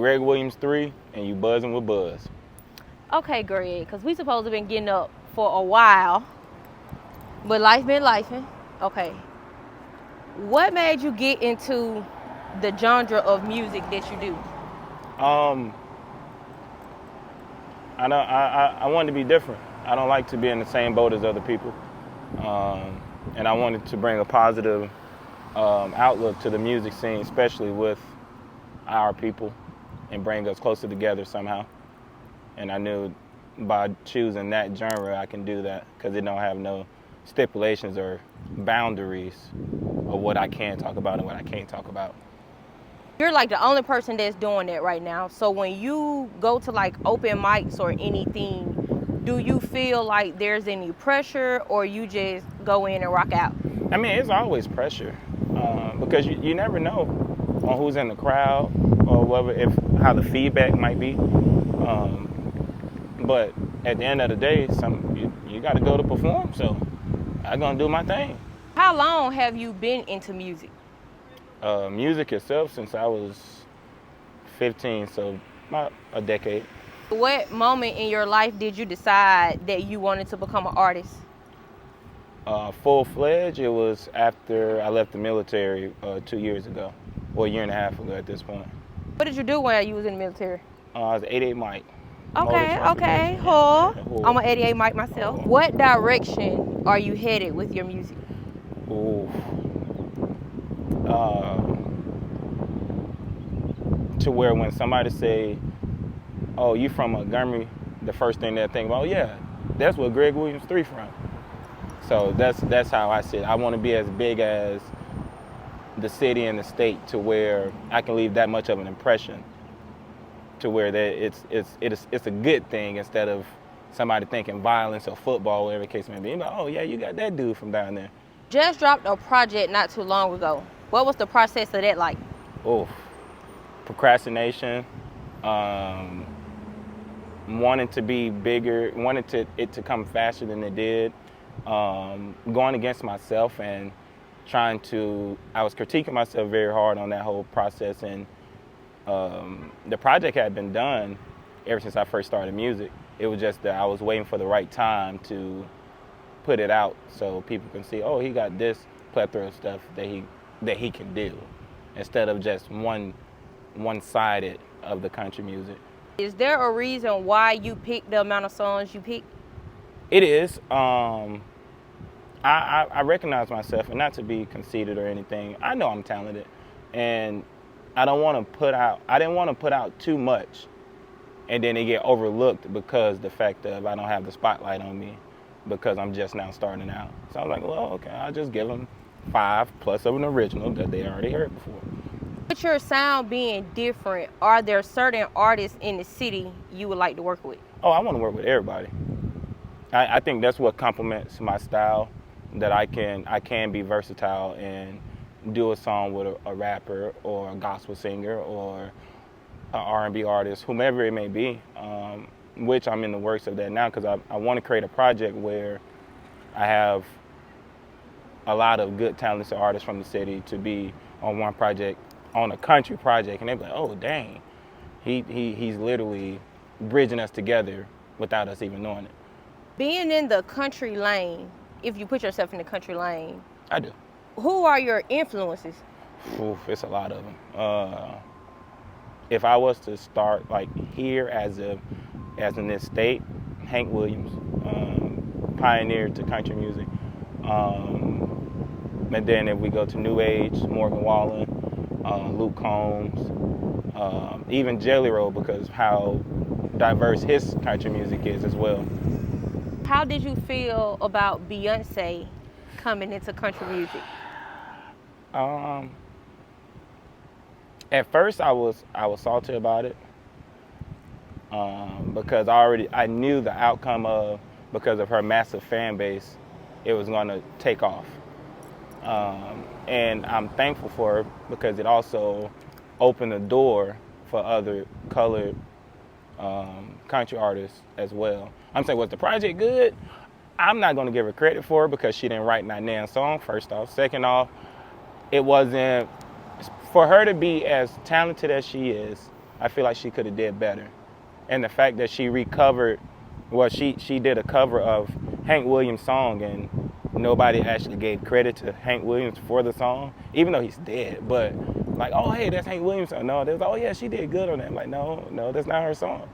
Greg Williams 3, and you buzzing with Buzz. Okay, Greg, because we supposed to been getting up for a while, but life been lifing. Okay. What made you get into the genre of music that you do? I wanted to be different. I don't like to be in the same boat as other people. And I wanted to bring a positive outlook to the music scene, especially with our people, and bring us closer together somehow. And I knew by choosing that genre, I can do that because it don't have no stipulations or boundaries of what I can talk about and what I can't talk about. You're like the only person that's doing that right now. So when you go to like open mics or anything, do you feel like there's any pressure or you just go in and rock out? I mean, it's always pressure because you never know on who's in the crowd or how the feedback might be. But at the end of the day, you got to go to perform. So I'm gonna do my thing. How long have you been into music? Music itself since I was 15, so about a decade. What moment in your life did you decide that you wanted to become an artist? Full-fledged, it was after I left the military 2 years ago, or a year and a half ago at this point. What did you do while you was in the military? I was 88 Mike. Okay. I'm an 88 Mike myself. What direction are you headed with your music? To where when somebody say, "Oh, you from Montgomery," the first thing they think about, "Oh yeah, that's where Greg Williams 3 from." So that's how I see it. I want to be as big as the city and the state, to where I can leave that much of an impression, to where it's a good thing instead of somebody thinking violence or football, whatever the case may be. Like, oh yeah, you got that dude from down there. Just dropped a project not too long ago. What was the process of that like? Procrastination, wanting to be bigger, wanted it to come faster than it did, going against myself and I was critiquing myself very hard on that whole process, and the project had been done ever since I first started music. It was just that I was waiting for the right time to put it out so people can see, oh, he got this plethora of stuff that he can do, instead of just one-sided of the country music. Is there a reason why you picked the amount of songs you picked? It is. I recognize myself, and not to be conceited or anything. I know I'm talented, and I didn't want to put out too much and then it get overlooked because the fact of I don't have the spotlight on me because I'm just now starting out. So I was like, well, okay, I'll just give them 5 plus of an original that they already heard before. With your sound being different, are there certain artists in the city you would like to work with? Oh, I want to work with everybody. I think that's what complements my style, that I can be versatile and do a song with a rapper or a gospel singer or an R&B artist, whomever it may be, which I'm in the works of that now because I want to create a project where I have a lot of good talented artists from the city to be on one project, on a country project, and they're like, oh, dang, he's literally bridging us together without us even knowing it. Being in the country lane, if you put yourself in the country lane, I do. Who are your influences? It's a lot of them. If I was to start like here as in this state, Hank Williams, pioneer to country music. And then if we go to New Age, Morgan Wallen, Luke Combs, even Jelly Roll, because how diverse his country music is as well. How did you feel about Beyonce coming into country music? At first I was salty about it because I knew the outcome because of her massive fan base, it was going to take off. And I'm thankful for her because it also opened the door for other colored country artists as well. I'm saying, was the project good? I'm not going to give her credit for it because she didn't write that damn song, first off. Second off, it wasn't, for her to be as talented as she is I feel like she could have did better. And the fact that she recovered, well, she did a cover of Hank Williams' song, and nobody actually gave credit to Hank Williams for the song, even though he's dead. But like, oh hey, that's Hank Williams' song. No, they was, oh yeah, she did good on that. I'm like, no, that's not her song.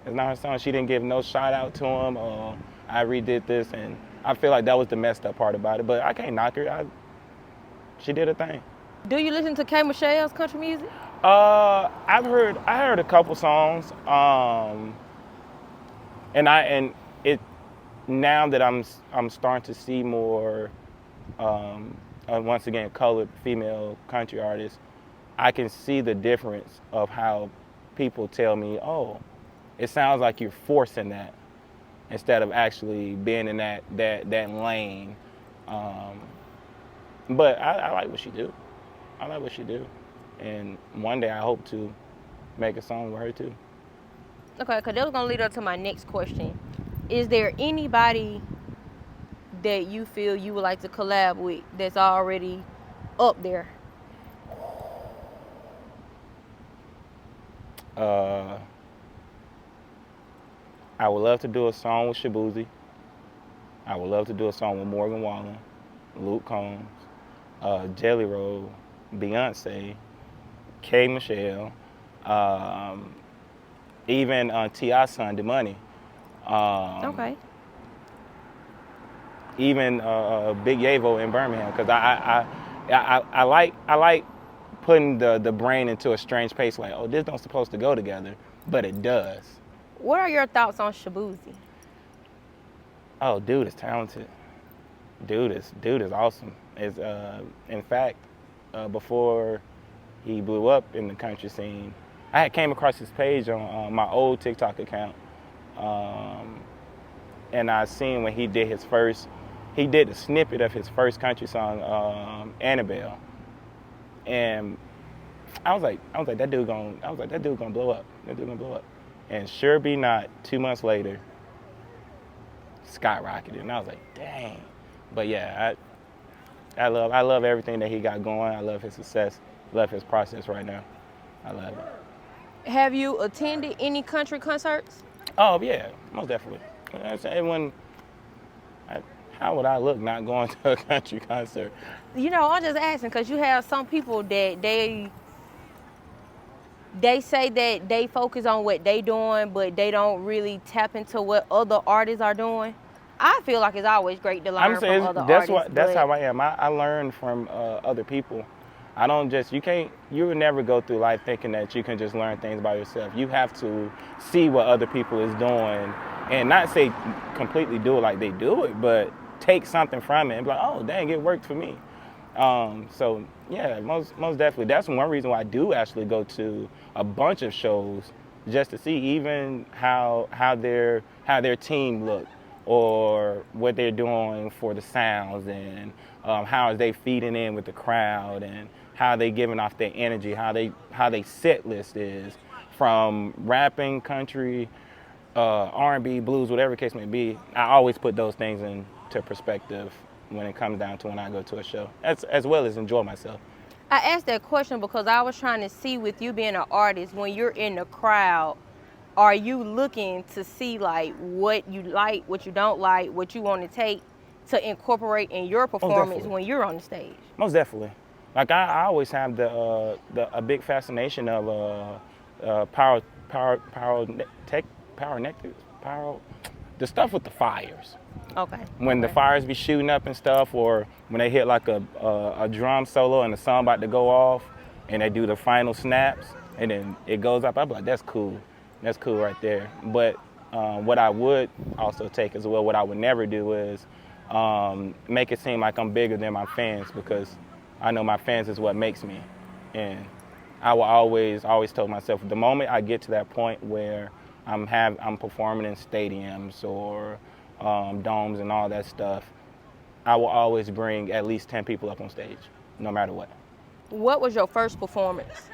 It's not her song. She didn't give no shout out to him. I redid this, and I feel like that was the messed up part about it. But I can't knock her. She did her thing. Do you listen to K. Michelle's country music? I heard a couple songs, and it now that I'm starting to see more, once again, colored female country artists, I can see the difference of how people tell me, oh, it sounds like you're forcing that instead of actually being in that lane. But I like what she do. I like what she do. And one day I hope to make a song with her too. Okay, because that was going to lead up to my next question. Is there anybody that you feel you would like to collab with that's already up there? I would love to do a song with Shabuzi. I would love to do a song with Morgan Wallen, Luke Combs, Jelly Roll, Beyonce, K. Michelle, even T.I.'s son, DeMoney. Okay. Even Big Yavo in Birmingham, because I like putting the brain into a strange place. Like, oh, this don't supposed to go together, but it does. What are your thoughts on Shabuzi? Oh, dude is talented. Dude is awesome. Is in fact, before he blew up in the country scene, I had came across his page on my old TikTok account, and I seen when he did a snippet of his first country song, Annabelle, and I was like that dude gonna blow up. That dude gonna blow up, and sure be not, 2 months later, skyrocketed, and I was like, dang. But yeah, I love everything that he got going. I love his success. Love his process right now. I love it. Have you attended any country concerts? Oh yeah, most definitely. How would I look not going to a country concert? You know, I'm just asking because you have some people that they say that they focus on what they doing, but they don't really tap into what other artists are doing. I feel like it's always great to learn from other artists. That's how I am. I learn from other people. I don't just, you will never go through life thinking that you can just learn things by yourself. You have to see what other people is doing and not say completely do it like they do it, but take something from it and be like, oh, dang, it worked for me. So yeah, most definitely. That's one reason why I do actually go to a bunch of shows, just to see even how their team look, or what they're doing for the sounds, and how are they feeding in with the crowd, and how they giving off their energy, how they set list is, from rapping, country, R&B, blues, whatever the case may be. I always put those things into perspective when it comes down to when I go to a show, as well as enjoy myself. I asked that question because I was trying to see, with you being an artist, when you're in the crowd, are you looking to see like what you like, what you don't like, what you want to take to incorporate in your performance when you're on the stage? Most definitely. Like I always have a big fascination of the stuff with the fires. Okay. When the fires be shooting up and stuff, or when they hit like a drum solo and the song about to go off, and they do the final snaps, and then it goes up, I'm like, that's cool. That's cool right there. But what I would also take as well, what I would never do is make it seem like I'm bigger than my fans, because I know my fans is what makes me. And I will always tell myself, the moment I get to that point where I'm performing in stadiums or domes and all that stuff, I will always bring at least 10 people up on stage, no matter what. What was your first performance?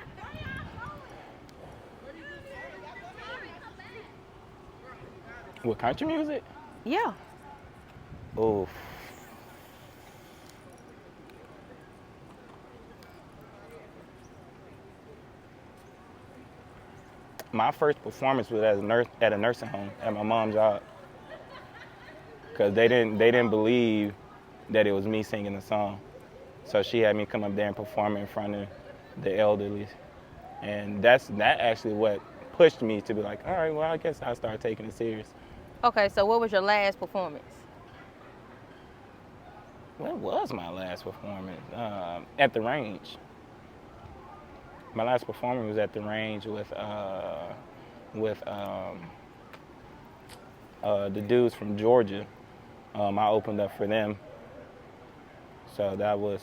With country music? Yeah. Oh. My first performance was as a nurse at a nursing home at my mom's job, because they didn't believe that it was me singing the song. So she had me come up there and perform in front of the elderly, and that actually what pushed me to be like, all right, well, I guess I'll start taking it serious. Okay, so what was your last performance? What was my last performance? At the range. My last performance was at the range with the dudes from Georgia. I opened up for them. So that was,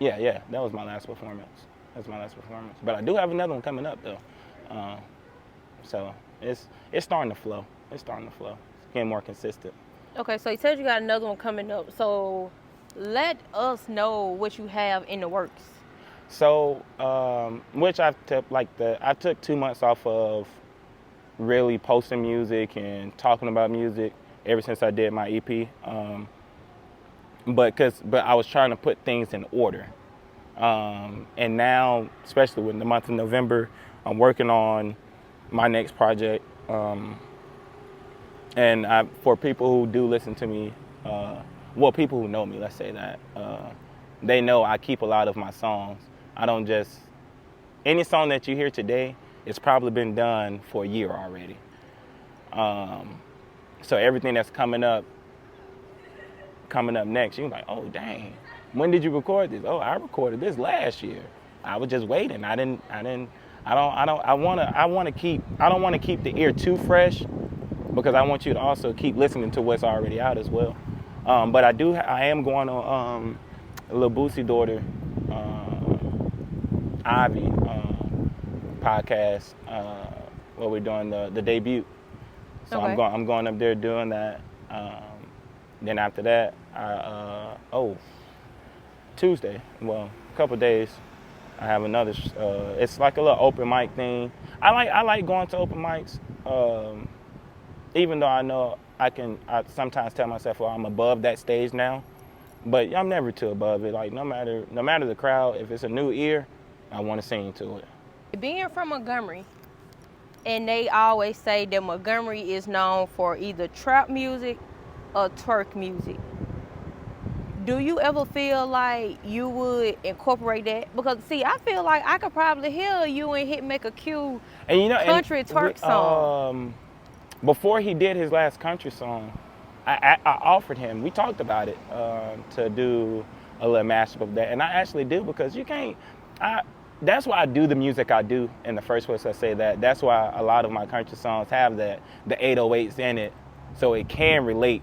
yeah, that was my last performance. That's my last performance. But I do have another one coming up though. So it's starting to flow. It's starting to flow. It's getting more consistent. Okay, so you said you got another one coming up. So let us know what you have in the works. So, which I took 2 months off of really posting music and talking about music ever since I did my EP. But I was trying to put things in order. And now, especially with the month of November, I'm working on my next project. And for people who do listen to me, people who know me, let's say that, they know I keep a lot of my songs. I don't just, any song that you hear today, it's probably been done for a year already. So everything that's coming up next, you're like, oh dang, when did you record this? Oh, I recorded this last year. I was just waiting. I don't want to keep the ear too fresh, because I want you to also keep listening to what's already out as well. But I am going on Lil Boosie's daughter, Ivy, podcast, where we're doing the debut. So Okay. I'm going up there doing that. Then after that, Tuesday, well, a couple days, I have another. It's like a little open mic thing. I like going to open mics, even though I know I sometimes tell myself, well, I'm above that stage now, but I'm never too above it. Like no matter the crowd, if it's a new ear, I want to sing to it. Being from Montgomery, and they always say that Montgomery is known for either trap music or twerk music. Do you ever feel like you would incorporate that? Because see, I feel like I could probably hear you and Hitmaker Q And country twerk song. Before he did his last country song, I offered him. We talked about it to do a little mashup of that, and I actually do, because you can't. That's why I do the music I do in the first place. I say that. That's why a lot of my country songs have the 808s in it, so it can relate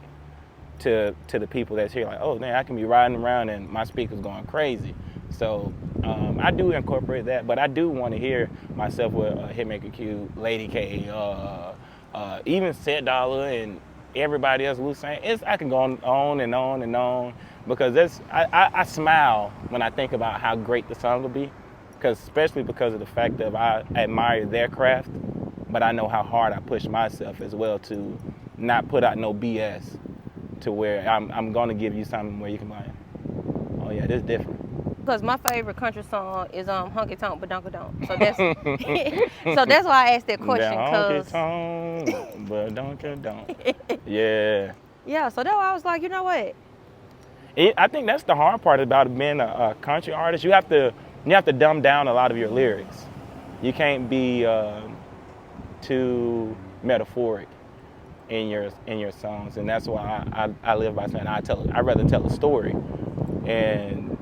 to the people that's here. Like, oh man, I can be riding around and my speaker's going crazy. So I do incorporate that, but I do want to hear myself with Hitmaker Q, Lady K, even Set Dollar and everybody else Wu saying. I can go on and on and on, because I smile when I think about how great the song will be, especially because of the fact that I admire their craft, but I know how hard I push myself as well to not put out no BS, to where I'm gonna give you something where you can be like, oh yeah, this is different. Because my favorite country song is Honky Tonk Badunkadonk. So that's so that's why I asked that question. Honky Tonk Badunkadonk. Yeah. Yeah, so that's why I was like, you know what? I think that's the hard part about being a country artist. You have to dumb down a lot of your lyrics. You can't be too metaphoric in your songs, and that's why I live by saying I'd rather tell a story, and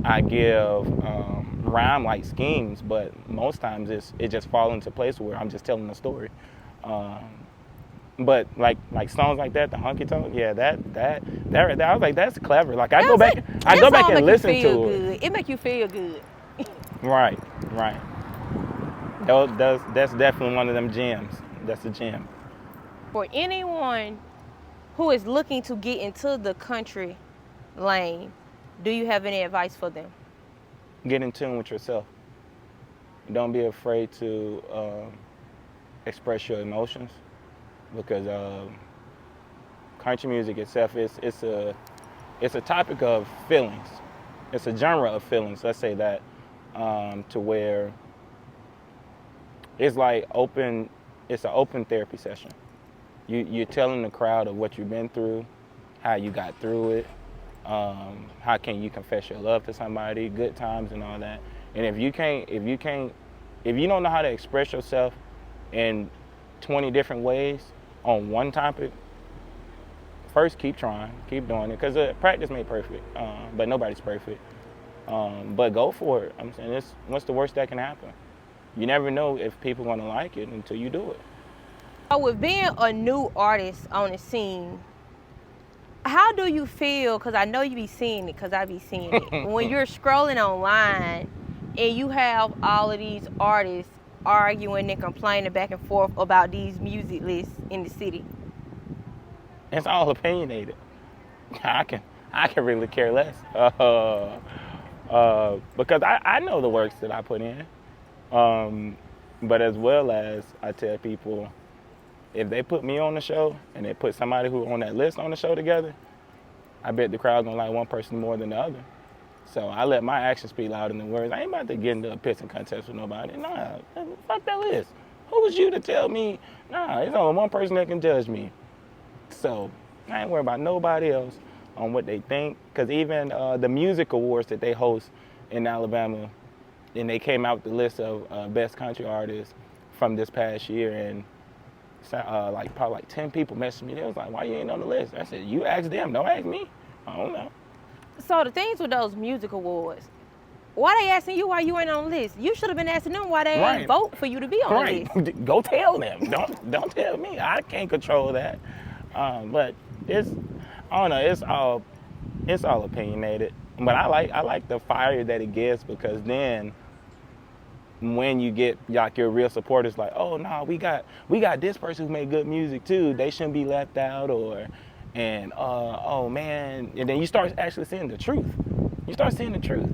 I give rhyme-like schemes, but most times it just falls into place where I'm just telling a story. But like songs like that, the Honky Tonk, yeah, that I was like, that's clever. Like I go back and listen to it. It make you feel good. Right. That's definitely one of them gems. That's a gem. For anyone who is looking to get into the country lane, do you have any advice for them? Get in tune with yourself. Don't be afraid to express your emotions, because country music itself it's a topic of feelings. It's a genre of feelings. Let's say that, to where It's like open. It's an open therapy session. You're telling the crowd of what you've been through, how you got through it, how can you confess your love to somebody, good times and all that. And if you don't know how to express yourself in 20 different ways on one topic, first keep trying, keep doing it, because practice made perfect. But nobody's perfect. But go for it. I'm saying, what's the worst that can happen? You never know if people are gonna like it until you do it. So with being a new artist on the scene, how do you feel? Because I know you be seeing it, because I be seeing it. When you're scrolling online and you have all of these artists arguing and complaining back and forth about these music lists in the city. It's all opinionated. I can really care less. Because I know the works that I put in. But as well as I tell people, if they put me on the show and they put somebody who on that list on the show together, I bet the crowd gonna like one person more than the other. So I let my actions speak louder than words. I ain't about to get into a pissing contest with nobody. Nah, fuck that list. Who was you to tell me? Nah, it's only one person that can judge me. So I ain't worried about nobody else on what they think. Because even the music awards that they host in Alabama, and they came out with the list of best country artists from this past year, and probably 10 people messaged me. They was like, why you ain't on the list? I said, you ask them, don't ask me. I don't know. So the things with those music awards, why they asking you why you ain't on the list? You should have been asking them why they ain't vote for you to be on the list. Go tell them. Don't tell me. I can't control that. But I don't know. It's all opinionated. But I like the fire that it gives, because then when you get like your real supporters, like, oh no, we got this person who made good music too. They shouldn't be left out, oh man, and then you start actually seeing the truth. You start seeing the truth.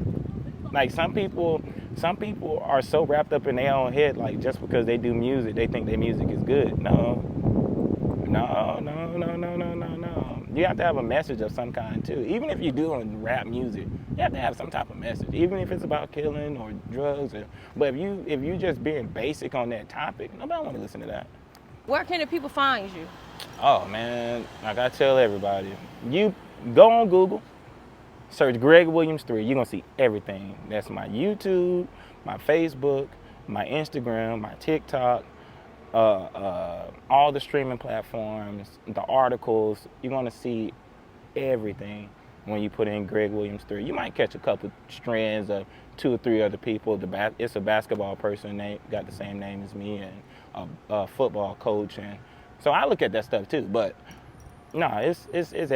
Like some people are so wrapped up in their own head, like just because they do music, they think their music is good. No. You have to have a message of some kind too. Even if you're doing rap music, you have to have some type of message. Even if it's about killing or drugs, but if you just being basic on that topic, nobody want to listen to that. Where can the people find you? Oh man, like I tell everybody, you go on Google, search Greg Williams 3. You're gonna see everything. That's my YouTube, my Facebook, my Instagram, my TikTok. All the streaming platforms, the articles, you're gonna see everything when you put in Greg Williams 3. You might catch a couple strands of 2 or 3 other people. It's a basketball person, they got the same name as me, and a football coach, and so I look at that stuff too. But no, it's everything.